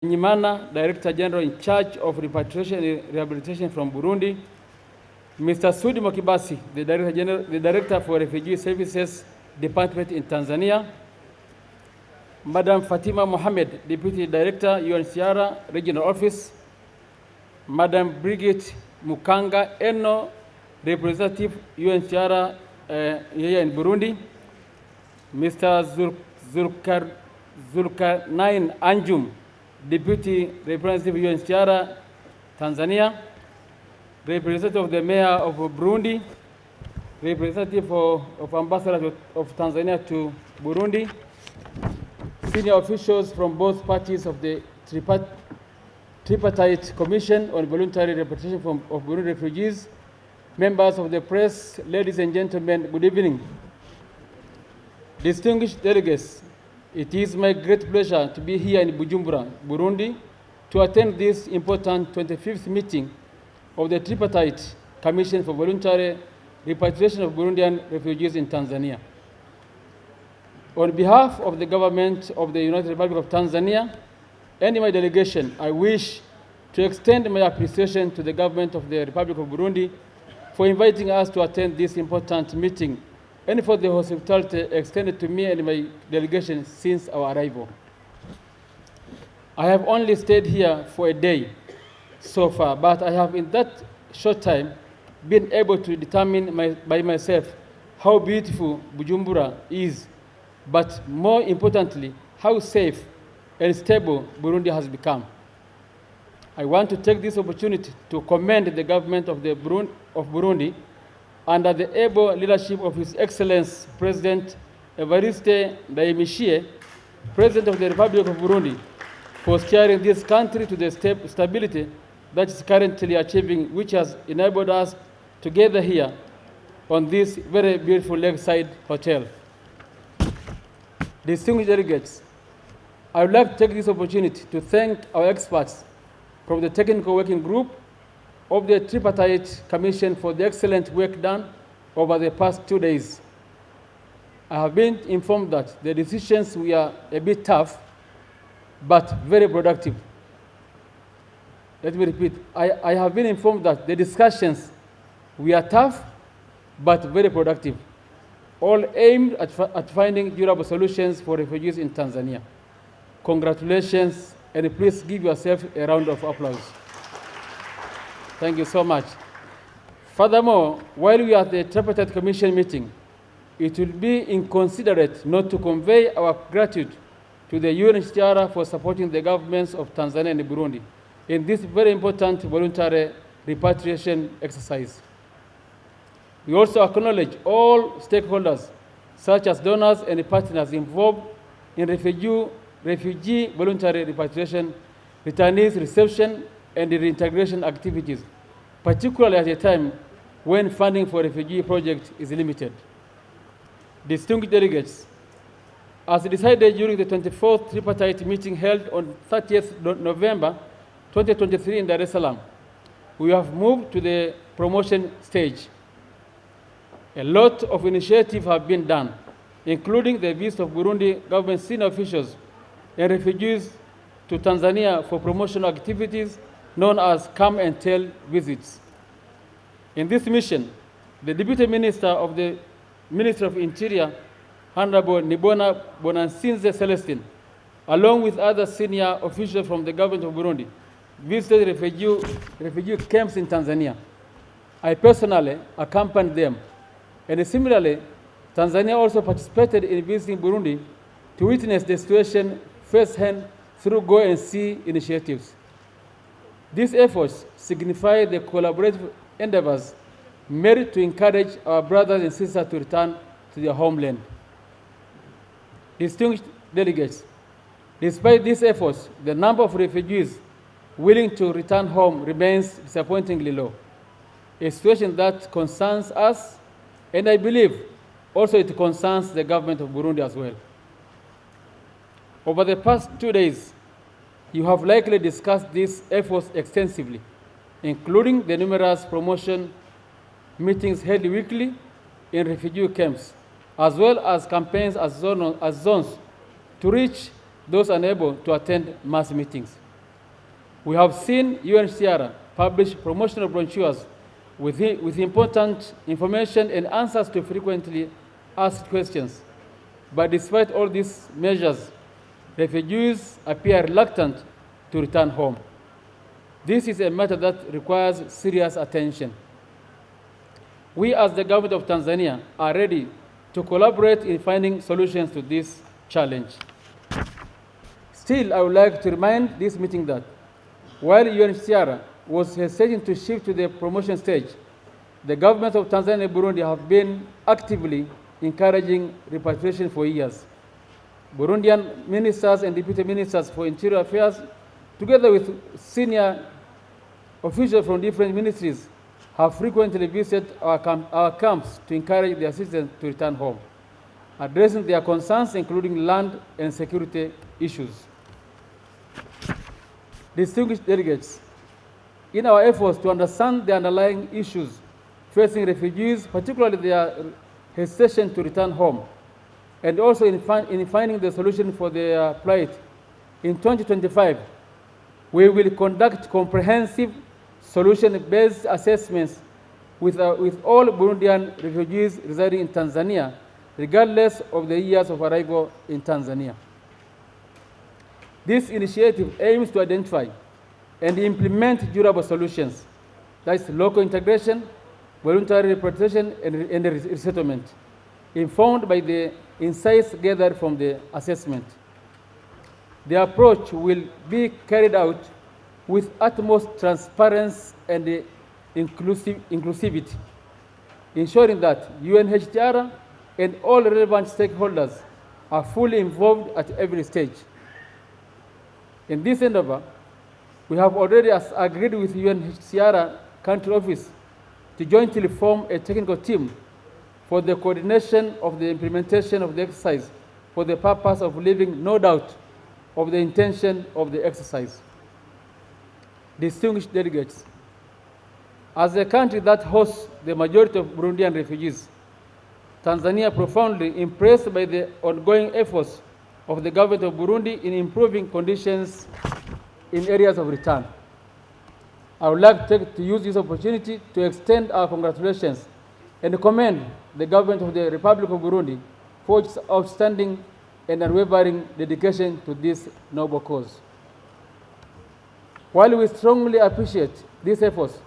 Nyimana, Director General in charge of repatriation and rehabilitation from Burundi, Mr. Sudi Mokibasi, the Director for Refugee Services Department in Tanzania, Madam Fatima Mohammed, Deputy Director, UNHCR Regional Office, Madam Brigitte Mukanga Eno, Representative UNHCR here in Burundi, Mr. Zulkarnain Anjum, Deputy Representative UNHCR Tanzania, Representative of the Mayor of Burundi, Representative of Ambassador of Tanzania to Burundi, senior officials from both parties of the Tripartite Commission on voluntary repatriation of Burundi refugees, members of the press, ladies and gentlemen, good evening. Distinguished delegates, it is my great pleasure to be here in Bujumbura, Burundi, to attend this important 25th meeting of the Tripartite Commission for voluntary repatriation of Burundian refugees in Tanzania. On behalf of the government of the United Republic of Tanzania and my delegation, I wish to extend my appreciation to the government of the Republic of Burundi for inviting us to attend this important meeting and for the hospitality extended to me and my delegation since our arrival. I have only stayed here for a day so far, but I have in that short time been able to determine by myself how beautiful Bujumbura is, but more importantly, how safe and stable Burundi has become. I want to take this opportunity to commend the government of Burundi under the able leadership of His Excellency President Evariste Ndayishimiye, President of the Republic of Burundi, for steering this country to the stability that is currently achieving, which has enabled us to gather here on this very beautiful lakeside hotel. Distinguished delegates, I would like to take this opportunity to thank our experts from the Technical Working Group of the Tripartite Commission for the excellent work done over the past 2 days. I have been informed that the decisions were a bit tough, but very productive. Let me repeat, I have been informed that the discussions were tough, but very productive, all aimed at finding durable solutions for refugees in Tanzania. Congratulations, and please give yourself a round of applause. Thank you so much. Furthermore, while we are at the Tripartite Commission meeting, it will be inconsiderate not to convey our gratitude to the UNHCR for supporting the governments of Tanzania and Burundi in this very important voluntary repatriation exercise. We also acknowledge all stakeholders, such as donors and partners involved in refugee voluntary repatriation, returnees reception, and reintegration activities, particularly at a time when funding for refugee projects is limited. Distinguished delegates, as decided during the 24th Tripartite meeting held on 30th November 2023 in Dar es Salaam, we have moved to the promotion stage. A lot of initiatives have been done, including the visit of Burundi government senior officials and refugees to Tanzania for promotional activities known as come and tell visits. In this mission, the Deputy Minister of the Ministry of Interior, Honorable Nibona Bonansinze Celestine, along with other senior officials from the government of Burundi, visited refugee camps in Tanzania. I personally accompanied them. And similarly, Tanzania also participated in visiting Burundi to witness the situation firsthand through Go and See initiatives. These efforts signify the collaborative endeavors made to encourage our brothers and sisters to return to their homeland. Distinguished delegates, despite these efforts, the number of refugees willing to return home remains disappointingly low, a situation that concerns us, and I believe also it concerns the government of Burundi as well. Over the past 2 days, you have likely discussed these efforts extensively, including the numerous promotion meetings held weekly in refugee camps, as well as campaigns as zones to reach those unable to attend mass meetings. We have seen UNHCR publish promotional brochures with important information and answers to frequently asked questions. But despite all these measures, refugees appear reluctant to return home. This is a matter that requires serious attention. We, as the government of Tanzania, are ready to collaborate in finding solutions to this challenge. Still, I would like to remind this meeting that while UNHCR was hesitating to shift to the promotion stage, the government of Tanzania and Burundi have been actively encouraging repatriation for years. Burundian ministers and deputy ministers for interior affairs, together with senior officials from different ministries, have frequently visited our camps to encourage their citizens to return home, addressing their concerns, including land and security issues. Distinguished delegates, in our efforts to understand the underlying issues facing refugees, particularly their hesitation to return home, and also in finding the solution for their plight, in 2025, we will conduct comprehensive solution-based assessments with all Burundian refugees residing in Tanzania, regardless of the years of arrival in Tanzania. This initiative aims to identify and implement durable solutions, that is local integration, voluntary repatriation, and resettlement, informed by the insights gathered from the assessment. The approach will be carried out with utmost transparency and inclusivity, ensuring that UNHCR and all relevant stakeholders are fully involved at every stage. In this endeavor, we have already agreed with UNHCR country office to jointly form a technical team for the coordination of the implementation of the exercise for the purpose of leaving no doubt of the intention of the exercise. Distinguished delegates, as a country that hosts the majority of Burundian refugees, Tanzania profoundly impressed by the ongoing efforts of the government of Burundi in improving conditions in areas of return. I would like to use this opportunity to extend our congratulations and commend the government of the Republic of Burundi for its outstanding and unwavering dedication to this noble cause. While we strongly appreciate these efforts,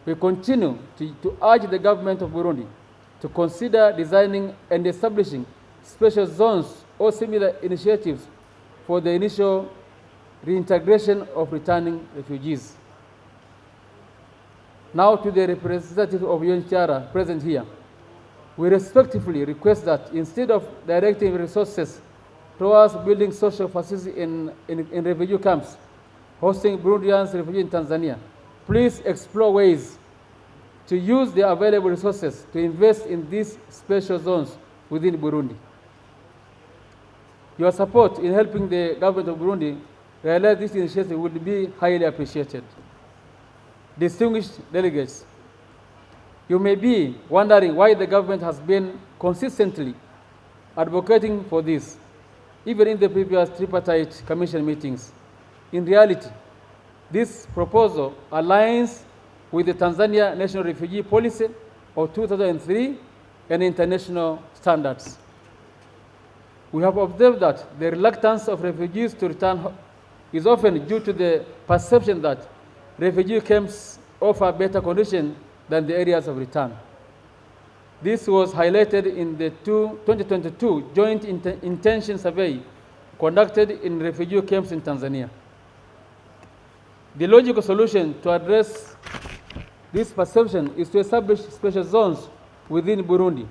we continue to urge the government of Burundi to consider designing and establishing special zones or similar initiatives for the initial reintegration of returning refugees. Now to the representative of UNHCR present here. We respectfully request that instead of directing resources towards building social facilities in refugee camps, hosting Burundian refugees in Tanzania, please explore ways to use the available resources to invest in these special zones within Burundi. Your support in helping the government of Burundi realize this initiative would be highly appreciated. Distinguished delegates, you may be wondering why the government has been consistently advocating for this, even in the previous Tripartite Commission meetings. In reality, this proposal aligns with the Tanzania National Refugee Policy of 2003 and international standards. We have observed that the reluctance of refugees to return is often due to the perception that refugee camps offer better conditions than the areas of return. This was highlighted in the 2022 Joint Intention Survey conducted in refugee camps in Tanzania. The logical solution to address this perception is to establish special zones within Burundi,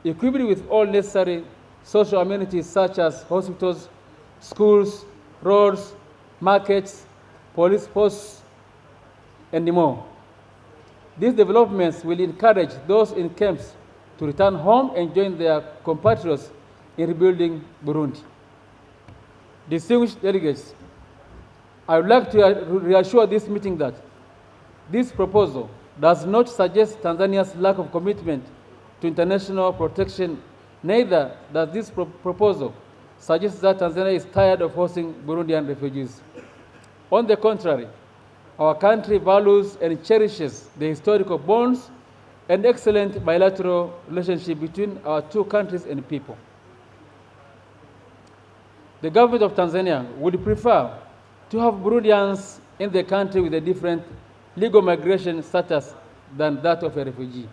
equipped with all necessary social amenities such as hospitals, schools, roads, markets, police posts, and more. These developments will encourage those in camps to return home and join their compatriots in rebuilding Burundi. Distinguished delegates, I would like to reassure this meeting that this proposal does not suggest Tanzania's lack of commitment to international protection, neither does this proposal suggest that Tanzania is tired of hosting Burundian refugees. On the contrary, Our country values and cherishes the historical bonds and excellent bilateral relationship between our two countries and people. The government of Tanzania would prefer to have Burundians in the country with a different legal migration status than that of a refugee.